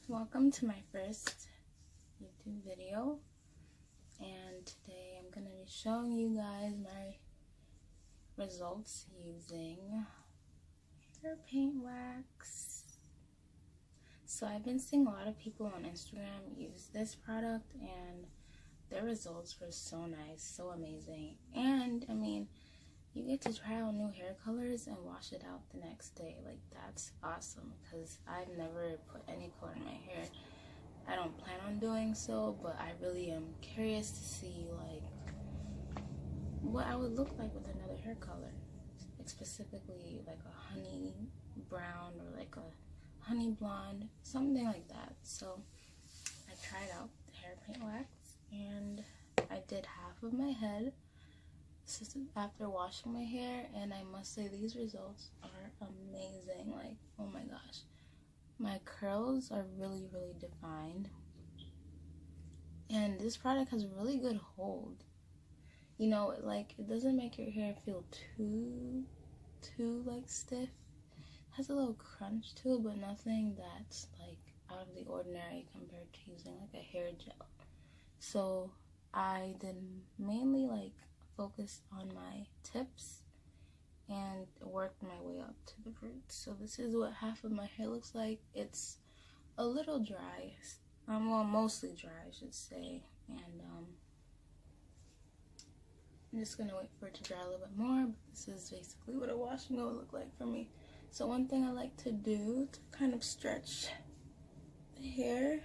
Welcome to my first YouTube video, and today I'm going to be showing you guys my results using hair paint wax. So I've been seeing a lot of people on Instagram use this product and their results were so nice, so amazing. And I mean, you get to try out new hair colors and wash it out the next day. Like, that's awesome, because I've never put any color in my hair. I don't plan on doing so, but I really am curious to see like what I would look like with another hair color, like specifically like a honey brown or like a honey blonde, something like that. So I tried out the hair paint wax and I did half of my head after washing my hair, and I must say these results are amazing. Like, oh my gosh, my curls are really defined, and this product has a really good hold. You know, like, it doesn't make your hair feel too like stiff. It has a little crunch to it, but nothing that's like out of the ordinary compared to using like a hair gel. So I did mainly like focused on my tips and worked my way up to the roots. So this is what half of my hair looks like. It's a little dry, well, mostly dry I should say, and I'm just gonna wait for it to dry a little bit more, but this is basically what a washing would look like for me. So one thing I like to do to kind of stretch the hair